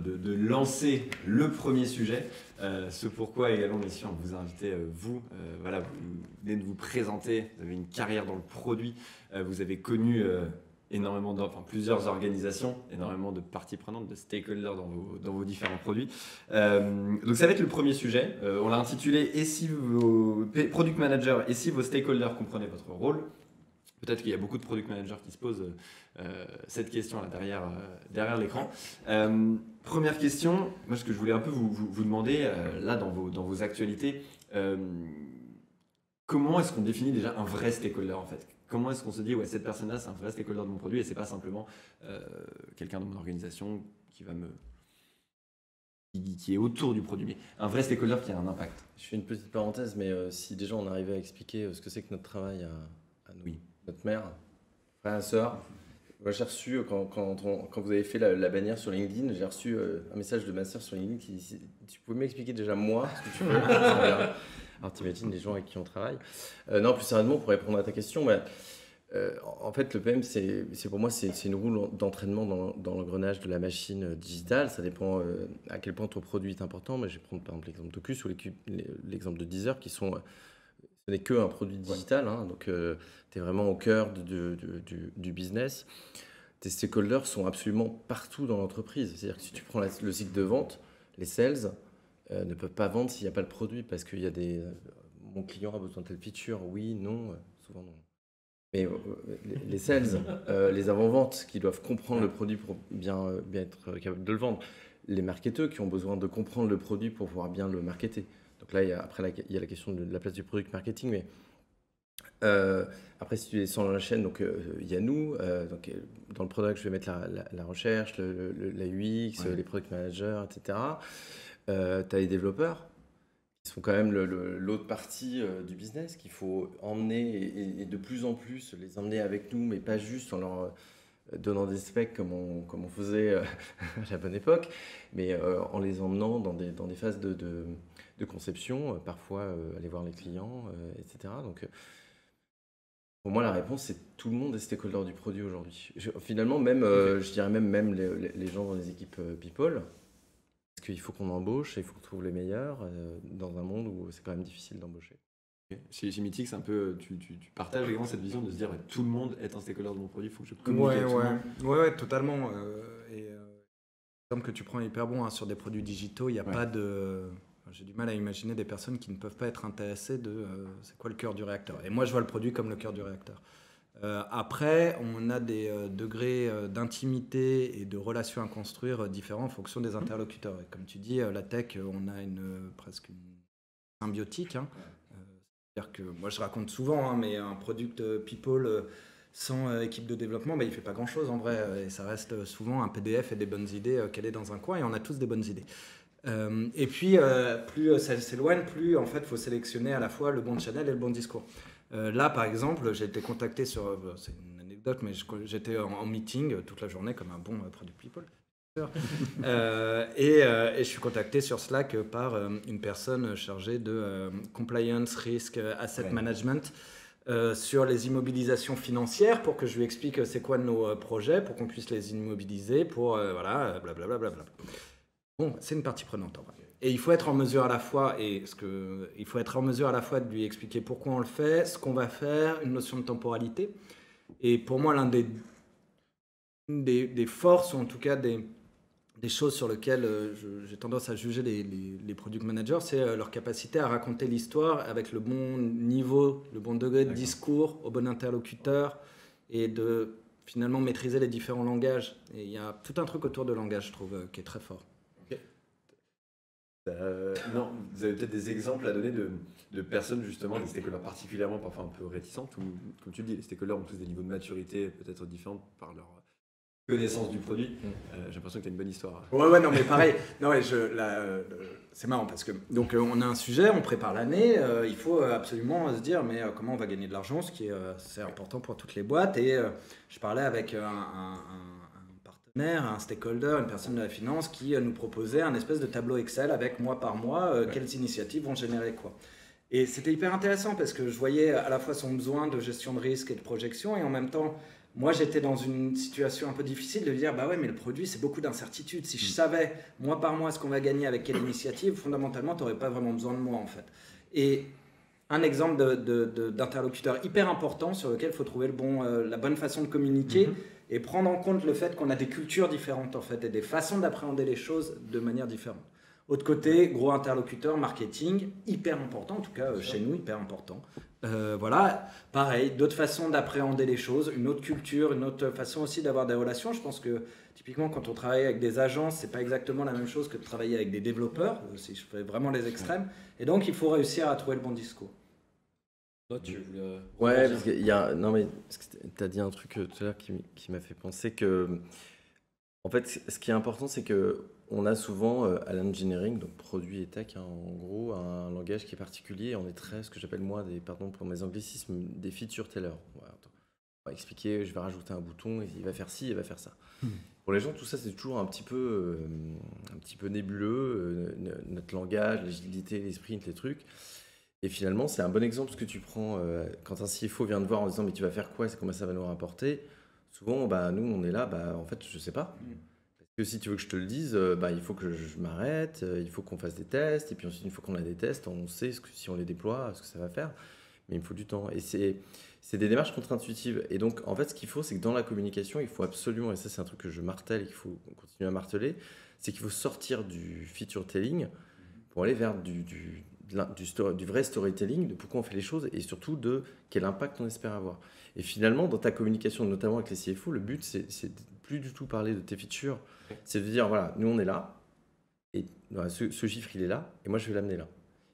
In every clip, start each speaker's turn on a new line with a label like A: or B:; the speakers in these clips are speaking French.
A: de lancer le premier sujet, ce pourquoi également mission vous inviter voilà, vous venez de vous présenter, vous avez une carrière dans le produit, vous avez connu énormément plusieurs organisations, énormément de parties prenantes, de stakeholders dans vos différents produits. Donc ça va être le premier sujet, on l'a intitulé « Et si vos product managers et si vos stakeholders comprenaient votre rôle ?» Peut-être qu'il y a beaucoup de product managers qui se posent cette question-là derrière l'écran. Première question, moi ce que je voulais un peu vous demander, là dans vos actualités, comment est-ce qu'on définit déjà un vrai stakeholder en fait? Comment est-ce qu'on se dit, ouais, cette personne-là c'est un vrai stakeholder de mon produit et c'est pas simplement quelqu'un de mon organisation qui est autour du produit, mais un vrai stakeholder qui a un impact.
B: Je fais une petite parenthèse, mais si déjà on arrivait à expliquer ce que c'est que notre travail à nous, oui. Notre mère, frère et sœur. Moi, j'ai reçu, quand vous avez fait la bannière sur LinkedIn, j'ai reçu un message de ma sœur sur LinkedIn qui dit « Tu pouvais m'expliquer déjà moi ce que tu fais ?» Alors t'imagines les gens avec qui on travaille. Non, plus sérieusement, pour répondre à ta question, en fait, le PM, pour moi, c'est une roue d'entraînement dans l'engrenage de la machine digitale. Ça dépend à quel point ton produit est important. Mais je vais prendre par exemple l'exemple d'Ocus ou l'exemple de Deezer qui sont... Ce n'est qu'un produit digital, hein, donc tu es vraiment au cœur du business. Tes stakeholders sont absolument partout dans l'entreprise. C'est-à-dire que si tu prends le cycle de vente, les sales ne peuvent pas vendre s'il n'y a pas le produit parce qu'il y a mon client a besoin de telle feature, oui, non, souvent non. Mais les sales, les avant-ventes qui doivent comprendre le produit pour bien être capable de le vendre. Les marketeurs qui ont besoin de comprendre le produit pour pouvoir bien le marketer. Donc là, il y a la question de la place du product marketing, mais après, si tu descends dans la chaîne, donc il y a nous, donc, dans le product, je vais mettre la recherche, la UX, les product managers, etc. Tu as les développeurs, qui sont quand même l'autre partie du business, qu'il faut emmener et de plus en plus les emmener avec nous, mais pas juste en leur donnant des specs comme on faisait à la bonne époque, mais en les emmenant dans des phases de conception, parfois aller voir les clients, etc. Donc, pour moi, la réponse, c'est tout le monde est stakeholder du produit aujourd'hui. Finalement, même, je dirais même les gens dans les équipes people, parce qu'il faut qu'on embauche et il faut qu'on trouve les meilleurs dans un monde où c'est quand même difficile d'embaucher.
A: Okay. Chez Mythic, c'est un peu, tu partages également cette vision de se dire ouais, tout le monde est un stakeholder de mon produit, il faut que je communique avec tout le monde.
C: Ouais, totalement. L'exemple que tu prends est hyper bon, hein, sur des produits digitaux, il n'y a pas de... J'ai du mal à imaginer des personnes qui ne peuvent pas être intéressées de c'est quoi le cœur du réacteur. Et moi, je vois le produit comme le cœur du réacteur. Après, on a des degrés d'intimité et de relations à construire différents en fonction des interlocuteurs. Et comme tu dis, la tech, on a presque une symbiotique. Hein. C'est-à-dire que moi, je raconte souvent, hein, mais un product people sans équipe de développement, il ne fait pas grand-chose en vrai. Et ça reste souvent un PDF et des bonnes idées calées dans un coin. Et on a tous des bonnes idées. Et puis, plus ça s'éloigne, plus en fait, il faut sélectionner à la fois le bon channel et le bon discours. Là, par exemple, j'ai été contacté c'est une anecdote, mais j'étais en meeting toute la journée comme un bon product people. Et je suis contacté sur Slack par une personne chargée de compliance, risk, asset management sur les immobilisations financières pour que je lui explique c'est quoi nos projets, pour qu'on puisse les immobiliser, pour voilà, blablabla. Bon, c'est une partie prenante en vrai. Et il faut être en mesure à la fois, il faut être en mesure à la fois de lui expliquer pourquoi on le fait, ce qu'on va faire, une notion de temporalité. Et pour moi, l'un des forces, ou en tout cas des choses sur lesquelles j'ai tendance à juger les product managers, c'est leur capacité à raconter l'histoire avec le bon niveau, le bon degré de discours, au bon interlocuteur, et de finalement maîtriser les différents langages. Et il y a tout un truc autour de langage, je trouve, qui est très fort.
A: Non, vous avez peut-être des exemples à donner de personnes, justement, des stakeholders particulièrement parfois un peu réticentes, ou comme tu le dis, les stakeholders ont tous des niveaux de maturité peut-être différents par leur connaissance du produit. J'ai l'impression que tu as une bonne histoire.
C: Ouais, non, mais pareil. Non, c'est marrant parce que donc on a un sujet, on prépare l'année, il faut absolument se dire mais comment on va gagner de l'argent, ce qui est c'est important pour toutes les boîtes. Et je parlais avec un partenaire, un stakeholder, une personne de la finance qui nous proposait un espèce de tableau Excel avec mois par mois quelles initiatives vont générer quoi. Et c'était hyper intéressant parce que je voyais à la fois son besoin de gestion de risque et de projection et en même temps moi j'étais dans une situation un peu difficile de dire bah ouais mais le produit c'est beaucoup d'incertitudes. Si je savais mois par mois ce qu'on va gagner avec quelle initiative, fondamentalement tu n'aurais pas vraiment besoin de moi en fait. Et un exemple d'interlocuteur hyper important sur lequel il faut trouver la bonne façon de communiquer et prendre en compte le fait qu'on a des cultures différentes en fait et des façons d'appréhender les choses de manière différente. Autre côté, gros interlocuteur, marketing, hyper important, en tout cas chez nous, hyper important. Voilà, pareil, d'autres façons d'appréhender les choses, une autre culture, une autre façon aussi d'avoir des relations. Je pense que typiquement quand on travaille avec des agences, c'est pas exactement la même chose que de travailler avec des développeurs, si je fais vraiment les extrêmes. Et donc il faut réussir à trouver le bon discours.
D: Toi, tu voulais...
B: Ouais, parce qu'il y a... Non, mais tu as dit un truc tout à l'heure qui m'a fait penser que... En fait, ce qui est important, c'est que on a souvent à l'engineering, donc produit et tech, hein, en gros, un langage qui est particulier. On est très, ce que j'appelle moi, pardon pour mes anglicismes, des feature tellers. Voilà, on va expliquer, je vais rajouter un bouton, il va faire ci, il va faire ça. Pour les gens, tout ça, c'est toujours un petit peu nébuleux, notre langage, l'agilité, les sprints, les trucs. Et finalement, c'est un bon exemple ce que tu prends quand un CFO vient te voir en disant mais tu vas faire quoi et comment ça va nous rapporter. Souvent, nous, on est là, en fait, je sais pas. Parce que si tu veux que je te le dise, il faut que je m'arrête, il faut qu'on fasse des tests, et puis ensuite, une fois qu'on a des tests, on sait si on les déploie, ce que ça va faire. Mais il me faut du temps. Et c'est des démarches contre-intuitives. Et donc, en fait, ce qu'il faut, c'est que dans la communication, il faut absolument, et ça, c'est un truc que je martèle et qu'il faut continuer à marteler, c'est qu'il faut sortir du feature telling pour aller vers du vrai storytelling, de pourquoi on fait les choses et surtout de quel impact on espère avoir. Et finalement, dans ta communication, notamment avec les CFO, le but, c'est plus du tout parler de tes features, c'est de dire, voilà, nous on est là, et voilà, ce chiffre il est là, et moi je vais l'amener là.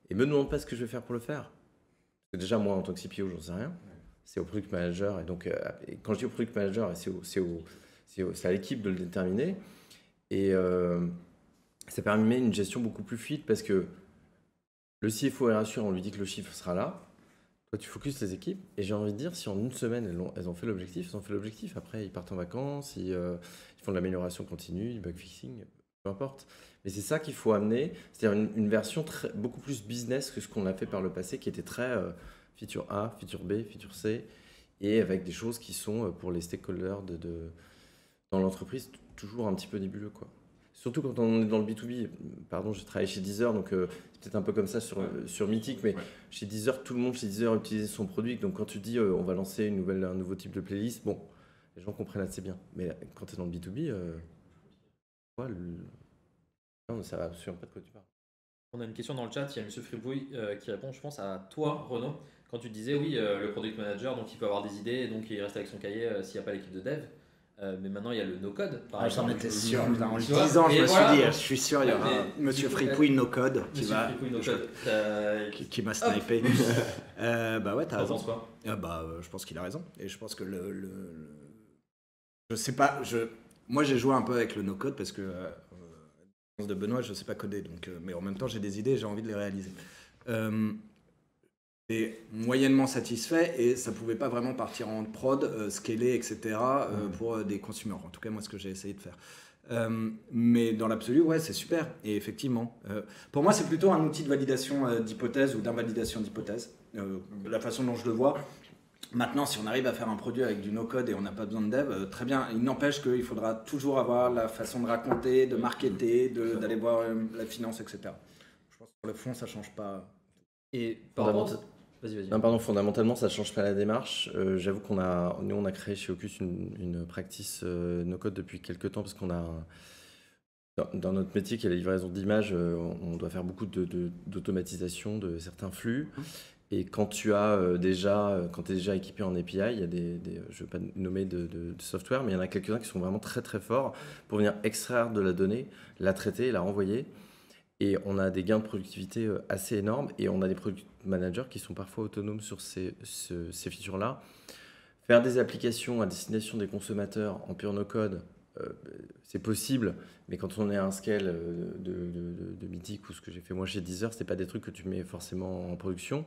B: Et me demande pas ce que je vais faire pour le faire. Parce que déjà, moi en tant que CPO, j'en sais rien. C'est au product manager, et donc et quand je dis au product manager, c'est à l'équipe de le déterminer. Et ça permet une gestion beaucoup plus fluide parce que le CFO est rassuré, on lui dit que le chiffre sera là. Toi, tu focuses les équipes. Et j'ai envie de dire, si en une semaine, elles ont fait l'objectif, elles ont fait l'objectif. Après, ils partent en vacances, ils font de l'amélioration continue, du bug fixing, peu importe. Mais c'est ça qu'il faut amener. C'est-à-dire une version beaucoup plus business que ce qu'on a fait par le passé, qui était très feature A, feature B, feature C, et avec des choses qui sont, pour les stakeholders dans l'entreprise, toujours un petit peu nébuleux, quoi. Surtout quand on est dans le B2B, pardon, j'ai travaillé chez Deezer, donc c'est peut-être un peu comme ça sur Mythic, mais chez Deezer, tout le monde chez Deezer utilise son produit. Donc quand tu dis on va lancer un nouveau type de playlist, bon, les gens comprennent assez bien. Mais quand tu es dans le B2B, non, ça va absolument pas de quoi tu parles.
D: On a une question dans le chat, il y a M. Fribouille qui répond, je pense, à toi, Renaud, quand tu disais, oui, le product manager, donc il peut avoir des idées, donc il reste avec son cahier s'il n'y a pas l'équipe de dev. Mais maintenant, il y a le no-code.
C: J'en étais sûr. En le disant, je me suis dit, je suis sûr, il y aura Monsieur Fripouille no code qui m'a snipé. Ouais, t'as raison.
D: Quoi
C: je pense qu'il a raison. Et je pense que je sais pas. Moi, j'ai joué un peu avec le no code parce que de Benoît, je sais pas coder. Donc, mais en même temps, j'ai des idées, j'ai envie de les réaliser. Et moyennement satisfait et ça pouvait pas vraiment partir en prod, scaler, etc. Pour des consommateurs. En tout cas, moi, ce que j'ai essayé de faire. Mais dans l'absolu, ouais, c'est super. Et effectivement, pour moi, c'est plutôt un outil de validation d'hypothèse ou d'invalidation d'hypothèse. La façon dont je le vois. Maintenant, si on arrive à faire un produit avec du no-code et on n'a pas besoin de dev, très bien. Il n'empêche qu'il faudra toujours avoir la façon de raconter, de marketer, d'aller voir la finance, etc. Je pense que sur le fond, ça change pas.
D: Et par rapport... Vas-y.
B: Non, pardon, fondamentalement, ça ne change pas la démarche. J'avoue qu'on a créé chez Ocus une practice no-code depuis quelques temps parce qu'on a, dans notre métier qui est la livraison d'images, on doit faire beaucoup d'automatisation de certains flux. Et quand tu as quand tu es déjà équipé en API, il y a je ne vais pas nommer de software, mais il y en a quelques-uns qui sont vraiment très très forts pour venir extraire de la donnée, la traiter, la renvoyer. Et on a des gains de productivité assez énormes et on a des product managers qui sont parfois autonomes sur ces features-là. Faire des applications à destination des consommateurs en pure no-code, c'est possible, mais quand on est à un scale de Mythic ou ce que j'ai fait moi chez Deezer, c'est pas des trucs que tu mets forcément en production,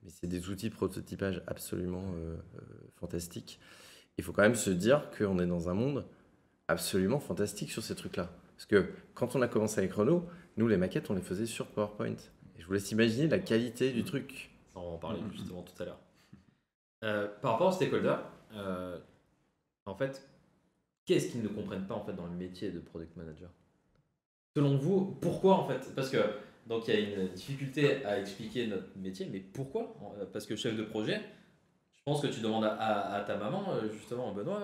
B: mais c'est des outils de prototypage absolument fantastiques. Il faut quand même se dire qu'on est dans un monde absolument fantastique sur ces trucs-là. Parce que quand on a commencé avec Renault, nous, les maquettes, on les faisait sur PowerPoint. Et je vous laisse imaginer la qualité du truc.
D: On va en parler justement tout à l'heure. Par rapport aux stakeholders, En fait, qu'est-ce qu'ils ne comprennent pas en fait dans le métier de product manager? Selon vous, pourquoi en fait? Parce que donc il y a une difficulté à expliquer notre métier, mais pourquoi? Parce que chef de projet, je pense que tu demandes à ta maman, justement, Benoît,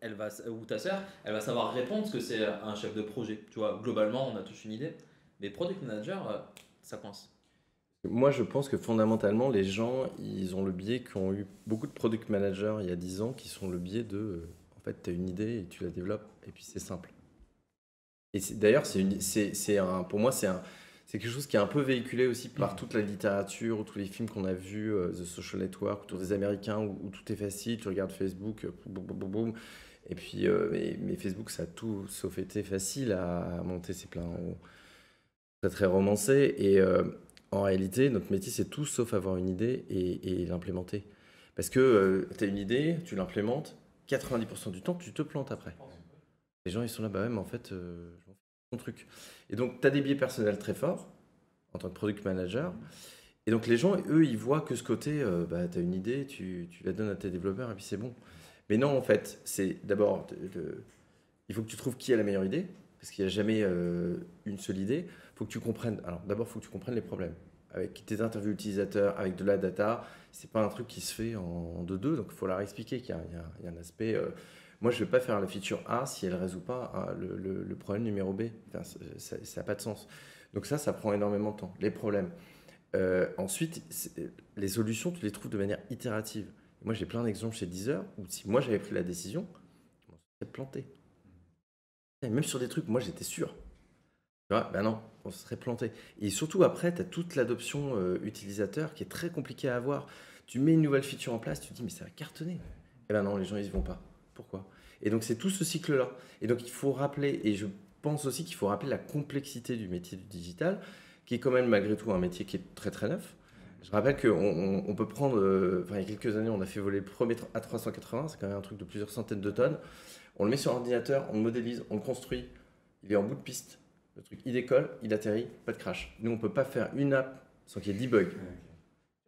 D: elle va, ou ta sœur, elle va savoir répondre ce que c'est un chef de projet. Tu vois, globalement, on a tous une idée, mais product manager, ça coince.
B: Moi, je pense que fondamentalement, les gens, ils ont le biais qu'ont eu beaucoup de product managers il y a 10 ans, qui sont le biais de, en fait, tu as une idée et tu la développes, et puis c'est simple. Et d'ailleurs, pour moi, c'est quelque chose qui est un peu véhiculé aussi par toute la littérature ou tous les films qu'on a vus, The Social Network, autour des Américains, où tout est facile, tu regardes Facebook, boum, boum, boum, boum. Et puis, mais Facebook, ça a tout sauf été facile à monter, c'est plein, très très romancé. Et en réalité, notre métier, c'est tout sauf avoir une idée et l'implémenter. Parce que tu as une idée, tu l'implémentes, 90% du temps, tu te plantes après. Les gens, ils sont là, bah ouais, mais en fait, je m'en fous de mon truc. Et donc, tu as des biais personnels très forts en tant que product manager. Et donc, les gens, eux, ils voient que ce côté, bah, tu as une idée, tu la donnes à tes développeurs et puis c'est bon. Mais non, en fait, c'est d'abord, il faut que tu trouves qui a la meilleure idée, parce qu'il n'y a jamais une seule idée. Il faut que tu comprennes, alors d'abord, il faut que tu comprennes les problèmes. Avec tes interviews utilisateurs, avec de la data, c'est pas un truc qui se fait en 2-2, donc il faut leur expliquer qu'il y a un aspect. Moi, je ne vais pas faire la feature A si elle ne résout pas le problème numéro B. Enfin, ça n'a pas de sens. Donc ça prend énormément de temps. Les problèmes. Ensuite, les solutions, tu les trouves de manière itérative. Moi, j'ai plein d'exemples chez Deezer où si moi j'avais pris la décision, je m'en serais planté. Et même sur des trucs, moi j'étais sûr. Tu vois, ben non, on se serait planté. Et surtout après, tu as toute l'adoption utilisateur qui est très compliquée à avoir. Tu mets une nouvelle feature en place, tu te dis mais ça va cartonner. Eh ben non, les gens ils y vont pas. Pourquoi? Et donc c'est tout ce cycle-là. Et donc il faut rappeler, et je pense aussi qu'il faut rappeler la complexité du métier du digital, qui est quand même malgré tout un métier qui est très très neuf. Je rappelle qu'on peut prendre, il y a quelques années, on a fait voler le premier A380, c'est quand même un truc de plusieurs centaines de tonnes. On le met sur ordinateur, on le modélise, on le construit, il est en bout de piste. Le truc, il décolle, il atterrit, pas de crash. Nous, on ne peut pas faire une app sans qu'il y ait 10 bugs.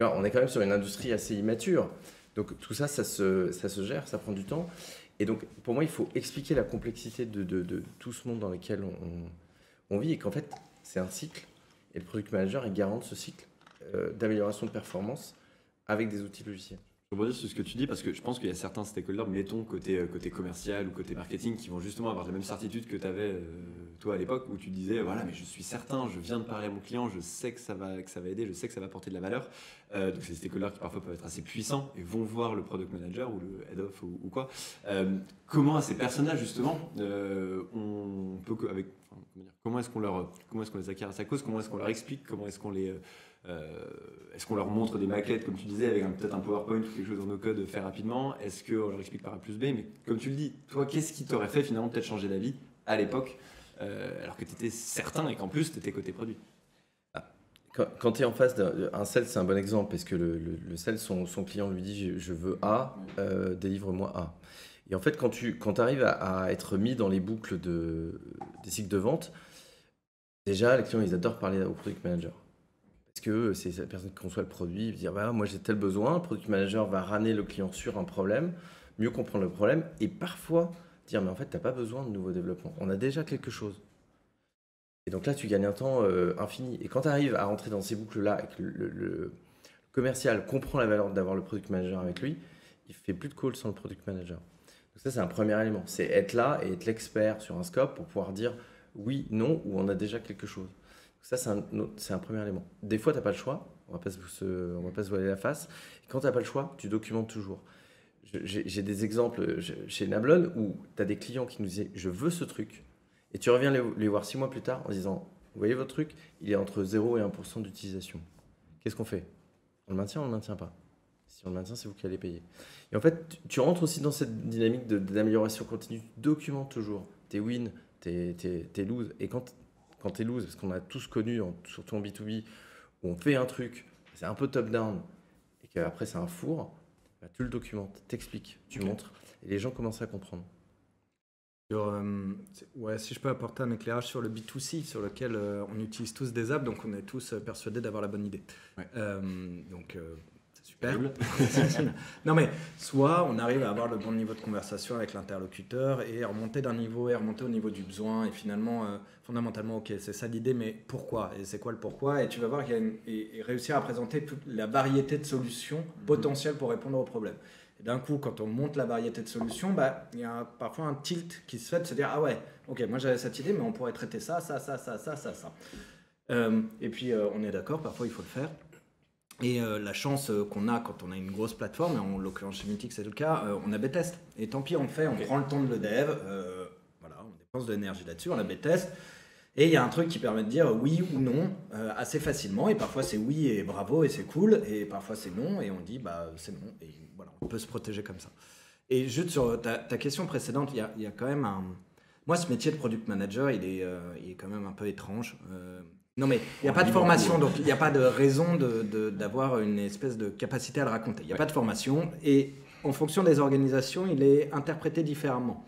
B: Alors, on est quand même sur une industrie assez immature. Donc tout ça, ça se gère, ça prend du temps. Et donc, pour moi, il faut expliquer la complexité de tout ce monde dans lequel on vit et qu'en fait, c'est un cycle. Et le product manager est garant de ce cycle d'amélioration de performance avec des outils logiciels.
A: Je rebondis sur ce que tu dis parce que je pense qu'il y a certains stakeholders, mettons côté commercial ou côté marketing, qui vont justement avoir la même certitude que tu avais toi à l'époque où tu disais voilà, mais je suis certain, je viens de parler à mon client, je sais que ça va aider, je sais que ça va apporter de la valeur. Donc c'est des stakeholders qui parfois peuvent être assez puissants et vont voir le product manager ou le head of ou quoi. Comment à ces personnages justement on peut comment est-ce qu'on les acquiert à sa cause, comment est-ce qu'on leur explique, comment est-ce qu'on les est-ce qu'on leur montre des maquettes, comme tu disais, avec peut-être un PowerPoint ou quelque chose dans nos codes fait rapidement? Est-ce qu'on leur explique par A plus B? Mais comme tu le dis, toi, qu'est-ce qui t'aurait fait finalement peut-être changer la vie à l'époque, alors que tu étais certain et qu'en plus, tu étais côté produit?
B: Quand tu es en face d'un sales, c'est un bon exemple, parce que le sales, son client lui dit je veux A, délivre-moi A. Et en fait, quand tu arrives à être mis dans les boucles des cycles de vente, déjà, les clients, ils adorent parler au product manager. Parce que c'est la personne qui conçoit le produit, il va dire bah, moi j'ai tel besoin, le product manager va ramener le client sur un problème, mieux comprendre le problème et parfois dire mais en fait tu n'as pas besoin de nouveaux développements, on a déjà quelque chose. Et donc là tu gagnes un temps infini. Et quand tu arrives à rentrer dans ces boucles-là et que le commercial comprend la valeur d'avoir le product manager avec lui, il fait plus de calls sans le product manager. Donc ça c'est un premier élément, c'est être là et être l'expert sur un scope pour pouvoir dire oui, non ou on a déjà quelque chose. Ça, c'est un premier élément. Des fois, tu n'as pas le choix. On ne va pas se voiler la face. Et quand tu n'as pas le choix, tu documentes toujours. J'ai des exemples chez Nablon où tu as des clients qui nous disaient « je veux ce truc ». Et tu reviens les voir 6 mois plus tard en disant « vous voyez votre truc, il est entre 0 et 1% d'utilisation. Qu'est-ce qu'on fait? On le maintient ou on ne le maintient pas? Si on le maintient, c'est vous qui allez payer. » Et en fait, tu rentres aussi dans cette dynamique d'amélioration continue. Tu documentes toujours tes wins, tes loses. Et quand tu es loose, parce qu'on a tous connu, surtout en B2B, où on fait un truc, c'est un peu top-down, et qu'après c'est un four, bah, tu le documentes, t'expliques, tu montres, et les gens commencent à comprendre.
C: Ouais, si je peux apporter un éclairage sur le B2C, sur lequel on utilise tous des apps, donc on est tous persuadés d'avoir la bonne idée.
A: Ouais.
C: Donc c'est super Super. Non mais soit on arrive à avoir le bon niveau de conversation avec l'interlocuteur et remonter d'un niveau et remonter au niveau du besoin et finalement fondamentalement ok c'est ça l'idée mais pourquoi et c'est quoi le pourquoi et tu vas voir qu'il y a et réussir à présenter toute la variété de solutions potentielles pour répondre au problème. Et d'un coup quand on monte la variété de solutions il y a parfois un tilt qui se fait de se dire ah ouais ok moi j'avais cette idée mais on pourrait traiter ça. Et puis on est d'accord parfois il faut le faire. Et la chance qu'on a quand on a une grosse plateforme, et en l'occurrence chez Mythic c'est le cas, on a B-test. Et tant pis on le fait, on prend le temps de le dev, voilà, on dépense de l'énergie là-dessus, on a B-test. Et il y a un truc qui permet de dire oui ou non assez facilement. Et parfois c'est oui et bravo et c'est cool. Et parfois c'est non et on dit bah c'est non. Et voilà, on peut se protéger comme ça. Et juste sur ta question précédente, il y a quand même un... Moi ce métier de product manager, il est quand même un peu étrange. Non mais il n'y a pas de formation, donc il n'y a pas de raison d'avoir une espèce de capacité à le raconter. Il n'y a pas de formation et en fonction des organisations, il est interprété différemment.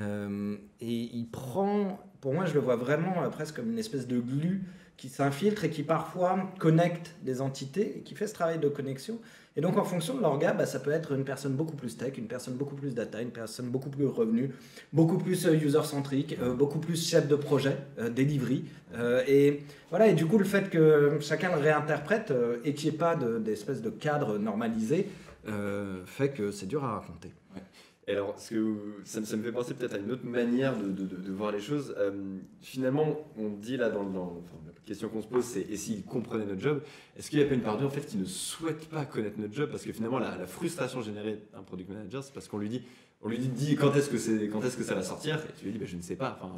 C: Et il prend, pour moi je le vois vraiment presque comme une espèce de glu qui s'infiltre et qui parfois connecte des entités et qui fait ce travail de connexion. Et donc en fonction de l'orga, ça peut être une personne beaucoup plus tech, une personne beaucoup plus data, une personne beaucoup plus revenu, beaucoup plus user-centrique, beaucoup plus chef de projet, delivery. Et voilà, et du coup le fait que chacun le réinterprète et qu'il n'y ait pas d'espèce de cadre normalisé fait que c'est dur à raconter.
A: Ouais. Et alors, ça me fait penser peut-être à une autre manière de voir les choses. Finalement, on dit là la question qu'on se pose, c'est et s'ils comprenaient notre job, est-ce qu'il n'y a pas une part d'eux en fait qui ne souhaite pas connaître notre job parce que finalement la frustration générée d'un product manager, c'est parce qu'on lui dit quand est-ce que ça va sortir et tu lui dis je ne sais pas. Enfin,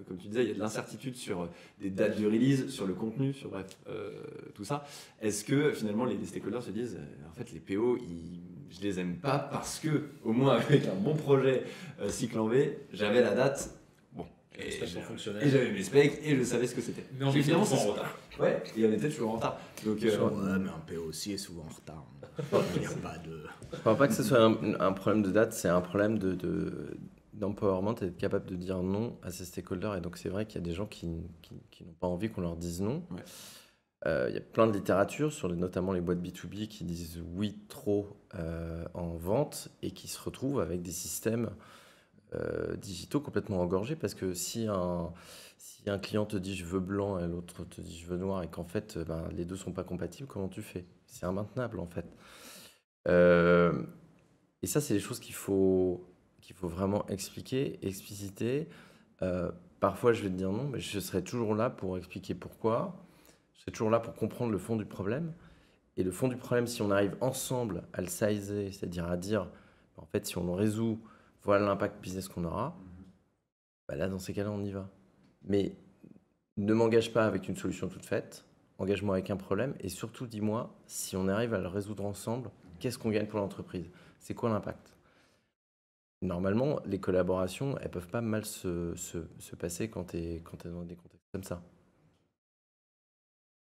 A: comme tu disais, il y a de l'incertitude sur des dates de release, sur le contenu, sur bref tout ça. Est-ce que finalement les stakeholders se disent en fait les PO je les aime pas parce que au moins avec un bon projet cycle en V, j'avais la date. Et j'avais mes specs et je savais ce que c'était.
D: Mais en finalement, c'est en retard.
A: Ouais, et on était toujours en retard. Donc,
C: mais un PO aussi est souvent en retard. Il n'y a pas de...
B: Je ne crois pas que ce soit un problème de date, c'est un problème d'empowerment et d'être capable de dire non à ses stakeholders. Et donc c'est vrai qu'il y a des gens qui n'ont pas envie qu'on leur dise non. Ouais. Il y a plein de littérature sur notamment les boîtes B2B qui disent oui trop en vente et qui se retrouvent avec des systèmes digitaux complètement engorgés parce que si un client te dit je veux blanc et l'autre te dit je veux noir et qu'en fait les deux sont pas compatibles, comment tu fais? C'est immaintenable en fait. Et ça c'est des choses qu'il faut vraiment expliquer, expliciter. Parfois je vais te dire non, mais je serai toujours là pour expliquer pourquoi. Je serai toujours là pour comprendre le fond du problème. Et le fond du problème, si on arrive ensemble à le sizer, c'est-à-dire à dire en fait si on le résout, voilà l'impact business qu'on aura, là, dans ces cas-là, on y va. Mais ne m'engage pas avec une solution toute faite, engage-moi avec un problème et surtout, dis-moi, si on arrive à le résoudre ensemble, qu'est-ce qu'on gagne pour l'entreprise? C'est quoi l'impact? Normalement, les collaborations, elles peuvent pas mal se passer quand tu es dans des contextes comme ça.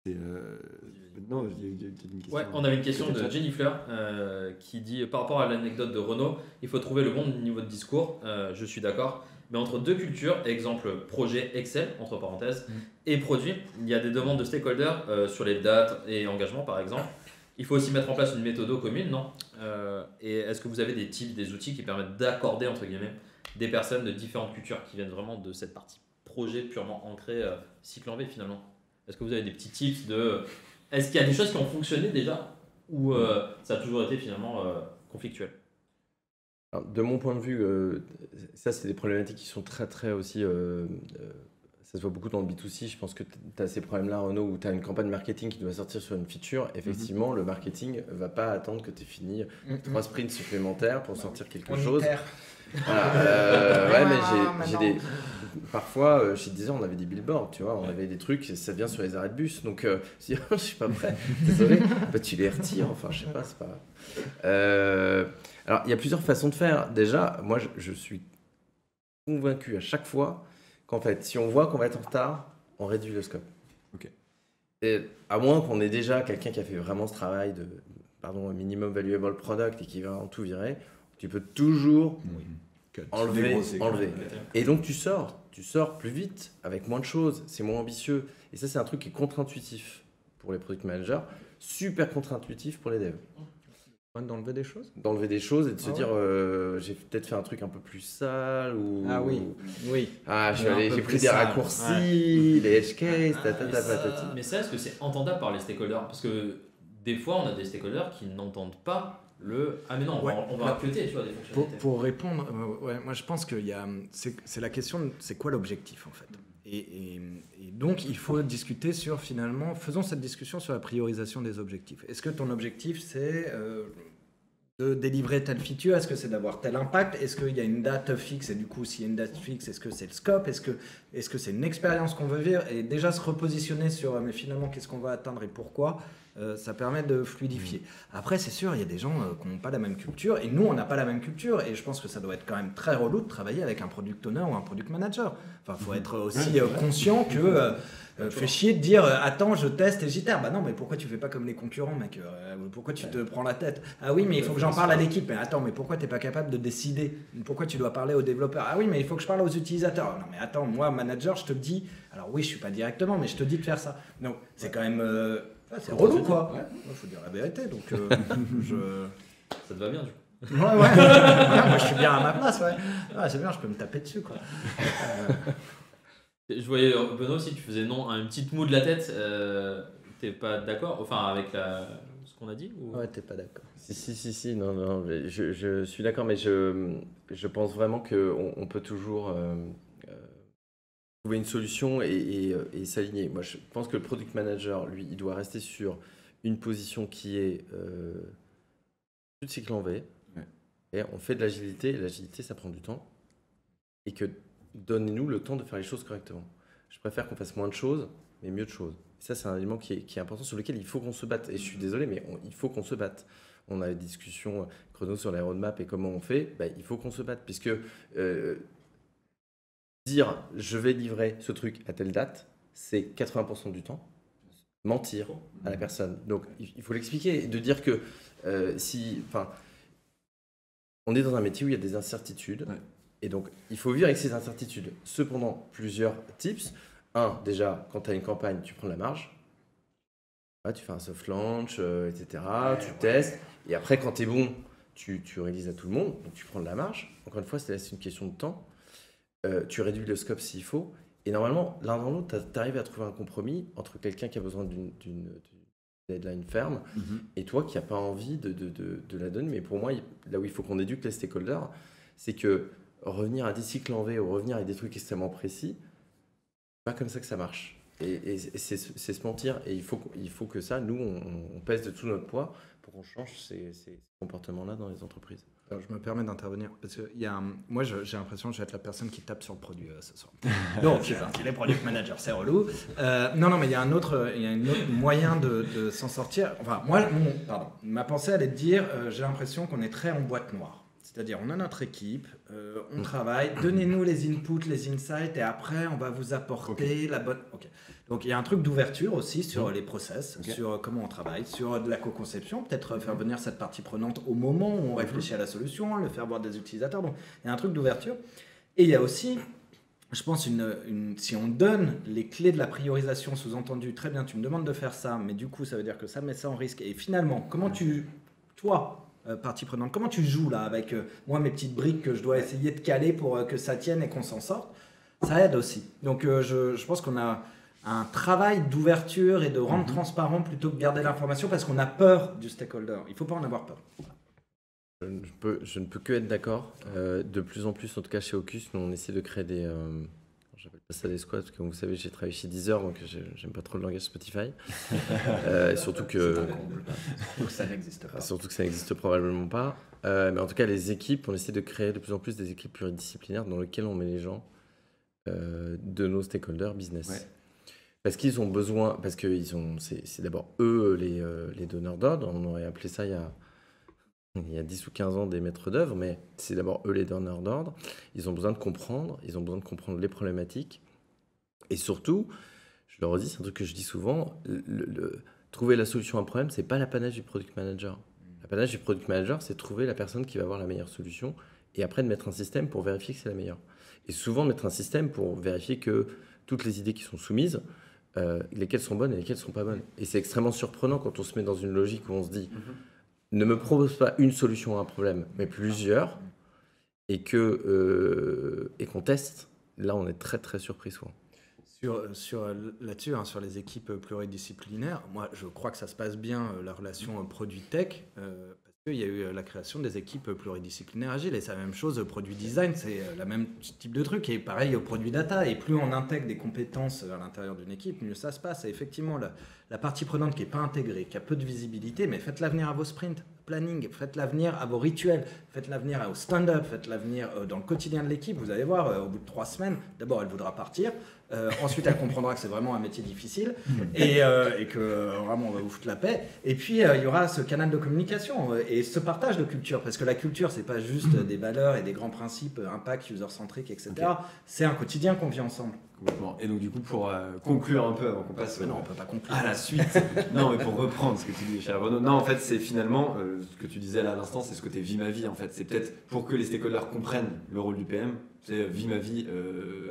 A: Non, il y a une question.
D: Ouais, on avait une question de Jenny Fleur qui dit par rapport à l'anecdote de Renault, il faut trouver le bon niveau de discours. Je suis d'accord, mais entre deux cultures, exemple projet Excel entre parenthèses et produit, il y a des demandes de stakeholders sur les dates et engagements par exemple. Il faut aussi mettre en place une méthode commune, non? Et est-ce que vous avez des outils qui permettent d'accorder entre guillemets des personnes de différentes cultures qui viennent vraiment de cette partie projet purement ancrée cycle en V finalement? Est-ce que vous avez des petits tips de... Est-ce qu'il y a des choses qui ont fonctionné déjà ou ça a toujours été finalement conflictuel?
B: Alors, de mon point de vue, ça c'est des problématiques qui sont très très aussi... ça se voit beaucoup dans le B2C. Je pense que tu as ces problèmes-là, Renaud, où tu as une campagne marketing qui doit sortir sur une feature. Effectivement, le marketing ne va pas attendre que tu aies fini 3 sprints supplémentaires pour sortir quelque chose. Voilà, mais j'ai des... Parfois, chez Deezer, on avait des billboards, tu vois, on avait des trucs, ça vient sur les arrêts de bus, donc je suis pas prêt, désolé, tu les retires, enfin, je sais pas, c'est pas... Alors, il y a plusieurs façons de faire. Déjà, moi, je suis convaincu à chaque fois qu'en fait, si on voit qu'on va être en retard, on réduit le scope.
A: Ok.
B: Et à moins qu'on ait déjà quelqu'un qui a fait vraiment ce travail de, minimum valuable product et qui va en tout virer, tu peux toujours enlever. Et donc tu sors plus vite avec moins de choses, c'est moins ambitieux. Et ça, c'est un truc qui est contre-intuitif pour les product managers, super contre-intuitif pour les devs.
C: D'enlever des choses.
B: D'enlever des choses et de se
C: Ah ouais.
B: dire j'ai peut-être fait un truc un peu plus sale ou
C: Ah oui.
B: ah
C: Mais un peu
B: j'ai
C: plus
B: pris des
C: sale.
B: raccourcis, les edge cases,
D: Mais
B: patati.
D: mais ça, est-ce que c'est entendable par les stakeholders? Parce que des fois, on a des stakeholders qui n'entendent pas le « Ah mais non, on va cuter, tu vois, des fonctionnalités.
C: Pour répondre, moi je pense qu'il y a, c'est la question, c'est quoi l'objectif en fait. Et donc il faut discuter sur finalement, faisons cette discussion sur la priorisation des objectifs. Est-ce que ton objectif c'est de délivrer telle feature? Est-ce que c'est d'avoir tel impact? Est-ce qu'il y a une date fixe? Et du coup, s'il y a une date fixe, est-ce que c'est le scope? Est-ce que c'est une expérience qu'on veut vivre? Et déjà se repositionner sur, mais finalement, qu'est-ce qu'on va atteindre et pourquoi? Ça permet de fluidifier. Après, c'est sûr, il y a des gens qui n'ont pas la même culture, et nous, on n'a pas la même culture, et je pense que ça doit être quand même très relou de travailler avec un product owner ou un product manager. Enfin, il faut être aussi conscient que fait chier de dire attends, je teste et j'itère. Bah non, mais pourquoi tu fais pas comme les concurrents, mec? Pourquoi tu te prends la tête? Ah oui, mais il faut que j'en parle à l'équipe. Mais attends, mais pourquoi t'es pas capable de décider? Pourquoi tu dois parler aux développeurs? Ah oui, mais il faut que je parle aux utilisateurs. Non, mais attends, moi, manager, je te dis. Alors oui, je suis pas directement, mais je te dis de faire ça. Donc c'est quand même. C'est relou, quoi. Il faut dire la vérité. Donc
D: Ça te va bien, du coup.
C: Ouais. Moi, je suis bien à ma place, ouais. C'est bien, je peux me taper dessus, quoi.
D: Je voyais Benoît aussi, tu faisais non, une petite moue de la tête. T'es pas d'accord? Enfin, avec ce qu'on a dit ou...
C: Ouais, t'es pas d'accord.
B: Si, non, mais je suis d'accord, mais je pense vraiment qu'on peut toujours trouver une solution et s'aligner. Moi, je pense que le product manager, lui, il doit rester sur une position qui est tout cycle en V.
A: Ouais.
B: Et on fait de l'agilité, et l'agilité, ça prend du temps. Et que donnez-nous le temps de faire les choses correctement. Je préfère qu'on fasse moins de choses, mais mieux de choses. Et ça, c'est un élément qui est important, sur lequel il faut qu'on se batte. Et je suis désolé, mais il faut qu'on se batte. On a des discussions chrono sur la roadmap et comment on fait. Il faut qu'on se batte, puisque dire je vais livrer ce truc à telle date, c'est 80% du temps. Mentir à la personne. Donc, il faut l'expliquer. De dire que on est dans un métier où il y a des incertitudes.
A: Ouais.
B: Et donc, il faut vivre avec ces incertitudes. Cependant, plusieurs tips. Déjà, quand tu as une campagne, tu prends la marge. Ouais, tu fais un soft launch, etc. Tu testes. Et après, quand tu es bon, tu réalises à tout le monde. Donc, tu prends de la marge. Encore une fois, c'est une question de temps. Tu réduis le scope s'il faut. Et normalement, l'un dans l'autre, tu arrives à trouver un compromis entre quelqu'un qui a besoin d'une deadline ferme et toi qui n'as pas envie de la donner. Mais pour moi, là où il faut qu'on éduque les stakeholders, c'est que revenir à des cycles en V ou revenir à des trucs extrêmement précis, c'est pas comme ça que ça marche. Et c'est se mentir. Et il faut que ça, nous, on pèse de tout notre poids pour qu'on change ces comportements-là dans les entreprises.
C: Alors, je me permets d'intervenir parce que moi j'ai l'impression que je vais être la personne qui tape sur le produit ce soir. Donc les product managers, c'est relou. Non, mais il y a un autre moyen de s'en sortir. Enfin, ma pensée allait te dire, j'ai l'impression qu'on est très en boîte noire. C'est-à-dire, on a notre équipe, on travaille, donnez-nous les inputs, les insights, et après, on va vous apporter la bonne... Okay. Donc, il y a un truc d'ouverture aussi sur les process, sur comment on travaille, sur de la co-conception, peut-être faire venir cette partie prenante au moment où on réfléchit à la solution, le faire voir des utilisateurs. Donc, il y a un truc d'ouverture. Et il y a aussi, je pense, si on donne les clés de la priorisation, sous-entendu, très bien, tu me demandes de faire ça, mais du coup, ça veut dire que ça met ça en risque. Et finalement, comment toi, partie prenante, comment tu joues là avec moi mes petites briques que je dois essayer de caler pour que ça tienne et qu'on s'en sorte, ça aide aussi. Donc je pense qu'on a un travail d'ouverture et de rendre transparent plutôt que de garder l'information parce qu'on a peur du stakeholder. Il ne faut pas en avoir peur.
B: Je ne peux que être d'accord. De plus en plus, en tout cas chez Ocus, nous on essaie de créer des... j'appelle pas ça des squads, parce que comme vous savez, j'ai travaillé chez Deezer, donc j'aime pas trop le langage Spotify. Surtout que
C: ça n'existe pas.
B: Surtout que ça n'existe probablement pas. Mais en tout cas, les équipes, on essaie de créer de plus en plus des équipes pluridisciplinaires dans lesquelles on met les gens de nos stakeholders business. Ouais. Parce qu'ils ont besoin, parce que c'est d'abord eux les donneurs d'ordre. On aurait appelé ça il y a 10 ou 15 ans des maîtres d'œuvre, mais c'est d'abord eux les donneurs d'ordre. Ils ont besoin de comprendre, les problématiques. Et surtout, je le redis, c'est un truc que je dis souvent, trouver la solution à un problème, c'est pas l'apanage du product manager. L'apanage du product manager, c'est trouver la personne qui va avoir la meilleure solution et après de mettre un système pour vérifier que c'est la meilleure. Et souvent de mettre un système pour vérifier que toutes les idées qui sont soumises, lesquelles sont bonnes et lesquelles sont pas bonnes. Et c'est extrêmement surprenant quand on se met dans une logique où on se dit ne me propose pas une solution à un problème, mais plusieurs, et qu'on teste, là, on est très, très surpris souvent.
C: Là-dessus, hein, sur les équipes pluridisciplinaires, moi, je crois que ça se passe bien, la relation produit-tech, parce qu'il y a eu la création des équipes pluridisciplinaires agiles. Et c'est la même chose, produit design, c'est le même type de truc. Et pareil, au produit data. Et plus on intègre des compétences à l'intérieur d'une équipe, mieux ça se passe. Et effectivement, la partie prenante qui n'est pas intégrée, qui a peu de visibilité, mais faites l'avenir à vos sprints, planning, faites l'avenir à vos rituels, faites l'avenir au stand-up, faites l'avenir dans le quotidien de l'équipe. Vous allez voir, au bout de 3 semaines, d'abord, elle voudra partir. Ensuite, elle comprendra que c'est vraiment un métier difficile et que vraiment on va vous foutre la paix. Et puis, il y aura ce canal de communication et ce partage de culture. Parce que la culture, c'est pas juste des valeurs et des grands principes, impact, user-centric, etc. Okay. C'est un quotidien qu'on vit ensemble.
A: Complètement. Et donc, du coup, pour conclure un peu avant qu'on passe
C: non, on peut pas conclure.
A: À la suite, non, mais pour reprendre ce que tu dis, cher Renaud, non, en fait, c'est finalement ce que tu disais là à l'instant, c'est ce côté vie ma vie. En fait, c'est peut-être pour que les stakeholders comprennent le rôle du PM. C'est vie ma vie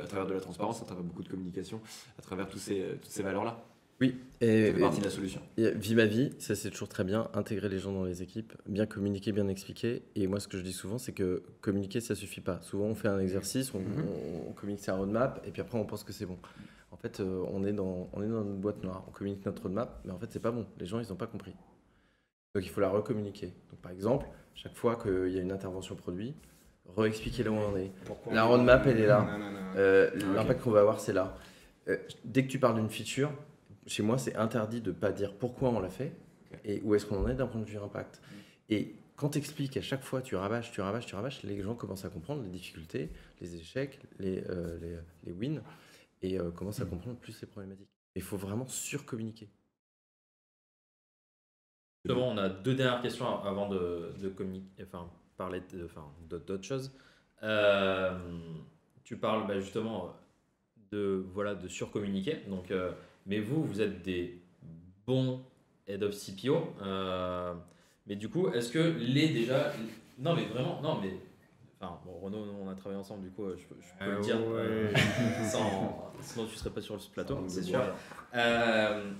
A: à travers de la transparence, à travers beaucoup de communication, à travers toutes ces valeurs-là.
B: Oui,
A: et ça fait partie de la solution.
B: Vie ma vie, ça c'est toujours très bien. Intégrer les gens dans les équipes, bien communiquer, bien expliquer. Et moi, ce que je dis souvent, c'est que communiquer, ça suffit pas. Souvent, on fait un exercice, on communique sa roadmap, et puis après, on pense que c'est bon. En fait, on est dans une boîte noire. On communique notre roadmap, mais en fait, c'est pas bon. Les gens, ils n'ont pas compris. Donc, il faut la recommuniquer. Donc, par exemple, chaque fois qu'il y a une intervention produit, re-expliquer là où on est. Pourquoi la roadmap, elle est là. L'impact qu'on va avoir, c'est là. Dès que tu parles d'une feature, chez moi, c'est interdit de ne pas dire pourquoi on l'a fait et où est-ce qu'on en est d'un point de vue impact. Et quand tu expliques à chaque fois, tu rabâches, les gens commencent à comprendre les difficultés, les échecs, les wins et commencent à comprendre plus les problématiques. Il faut vraiment surcommuniquer.
D: Justement, on a 2 dernières questions avant de communiquer, parler d'autres choses. Tu parles justement de surcommuniquer. Donc, mais vous êtes des bons head of CPO. Mais du coup, est-ce que non, mais vraiment, non, mais. Enfin, bon, Renaud, on a travaillé ensemble, du coup, je peux le dire. Sinon, tu ne serais pas sur ce plateau, c'est sûr.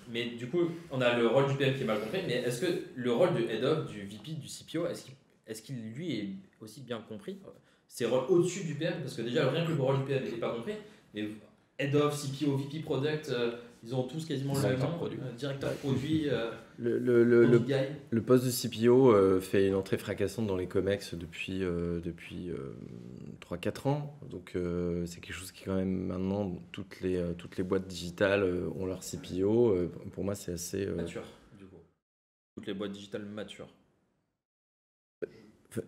D: Mais du coup, on a le rôle du PM qui est mal compris. Mais est-ce que le rôle de head of, du VP, du CPO, est-ce qu'il lui est aussi bien compris? C'est rôle au-dessus du PM, parce que déjà, rien que le rôle du PM n'est pas compris. Mais head of, CPO, VP, product, ils ont tous quasiment le même nom. Directeur produit,
B: le poste de CPO fait une entrée fracassante dans les COMEX depuis 3-4 ans. Donc c'est quelque chose qui quand même maintenant, toutes les boîtes digitales ont leur CPO. Pour moi, c'est assez...
D: mature, du coup. Toutes les boîtes digitales matures.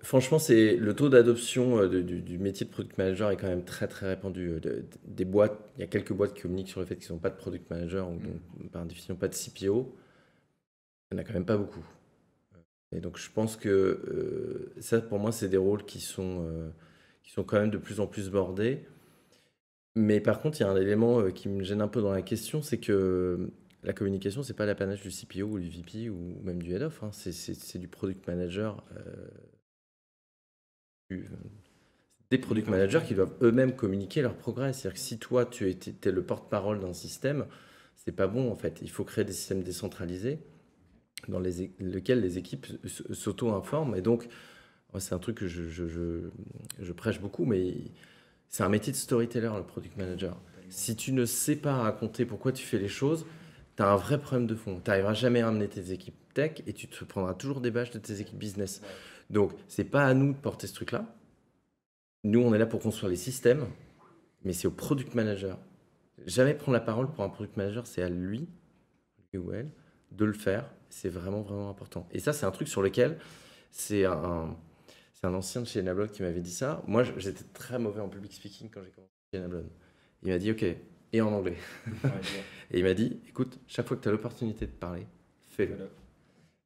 B: Franchement, c'est le taux d'adoption du métier de product manager est quand même très très répandu. Des boîtes, il y a quelques boîtes qui communiquent sur le fait qu'ils n'ont pas de product manager ou donc, par définition pas de CPO. Il n'y en a quand même pas beaucoup. Et donc je pense que ça, pour moi, c'est des rôles qui sont quand même de plus en plus bordés. Mais par contre, il y a un élément qui me gêne un peu dans la question, c'est que la communication, c'est pas l'apanage du CPO ou du VP ou même du head of. Hein. C'est du product manager. Des product managers qui doivent eux-mêmes communiquer leur progrès. C'est-à-dire que si toi, tu es le porte-parole d'un système, c'est pas bon en fait. Il faut créer des systèmes décentralisés dans lesquels les équipes s'auto-informent. Et donc, c'est un truc que je prêche beaucoup, mais c'est un métier de storyteller, le product manager. Si tu ne sais pas raconter pourquoi tu fais les choses, tu as un vrai problème de fond. Tu n'arriveras jamais à amener tes équipes tech et tu te prendras toujours des bâches de tes équipes business. Donc, c'est pas à nous de porter ce truc-là. Nous, on est là pour construire les systèmes, mais c'est au product manager. Jamais prendre la parole pour un product manager, c'est à lui ou elle de le faire. C'est vraiment, vraiment important. Et ça, c'est un truc sur lequel c'est un ancien de chez Enablon qui m'avait dit ça. Moi, j'étais très mauvais en public speaking quand j'ai commencé chez Enablon. Il m'a dit, OK, et en anglais. Et il m'a dit, écoute, chaque fois que tu as l'opportunité de parler, fais-le.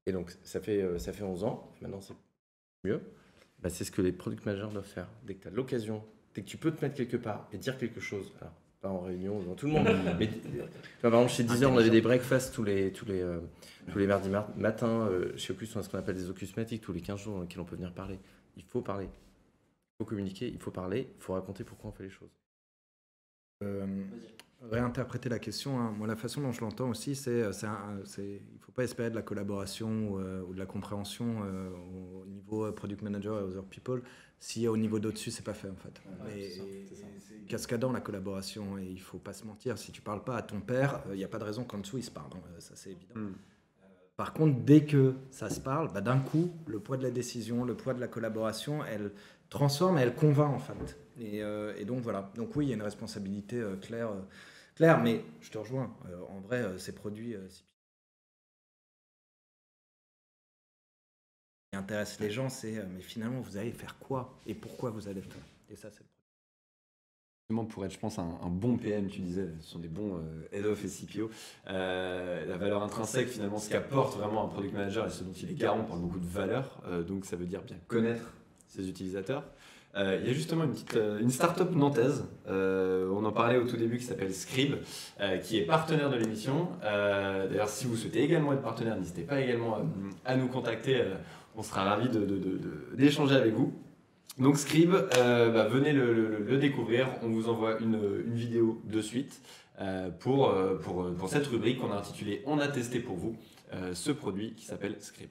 B: Et donc, ça fait 11 ans. Maintenant, c'est mieux. Bah, c'est ce que les product managers doivent faire. Dès que tu as l'occasion, dès que tu peux te mettre quelque part et dire quelque chose, alors pas en réunion devant tout le monde, mais par exemple chez Deezer, on avait des breakfasts tous les mardis matins, chez Ocus, on a ce qu'on appelle des ocusmatiques, tous les 15 jours dans lesquels on peut venir parler. Il faut parler, il faut communiquer, il faut parler, il faut raconter pourquoi on fait les choses.
C: réinterpréter la question. Hein. Moi, la façon dont je l'entends aussi, il ne faut pas espérer de la collaboration ou de la compréhension au niveau product manager et other people si au niveau d'au-dessus, c'est pas fait en fait. C'est cascadant la collaboration et il faut pas se mentir. Si tu parles pas à ton père, il n'y a pas de raison qu'en dessous il se parle. Ça, c'est évident. Par contre, dès que ça se parle, d'un coup, le poids de la décision, le poids de la collaboration, elle transforme et elle convainc en fait. Et donc voilà. Donc oui, il y a une responsabilité claire, mais je te rejoins. En vrai, ces produits qui intéressent les gens, c'est mais finalement, vous allez faire quoi et pourquoi vous allez le faire. Et ça, c'est le produit.
A: Justement, pour être, je pense, un bon PM, tu disais, ce sont des bons head of et CPO. La valeur intrinsèque, finalement, ce qu'apporte vraiment un product manager et ce dont il est garant, on parle beaucoup de valeur. Donc ça veut dire bien connaître ses utilisateurs. Il y a justement une start-up nantaise, on en parlait au tout début, qui s'appelle Scribe, qui est partenaire de l'émission. D'ailleurs, si vous souhaitez également être partenaire, n'hésitez pas également à nous contacter, on sera ravis d'échanger avec vous. Donc Scribe, venez le découvrir, on vous envoie une vidéo de suite pour cette rubrique qu'on a intitulée « On a testé pour vous » ce produit qui s'appelle Scribe.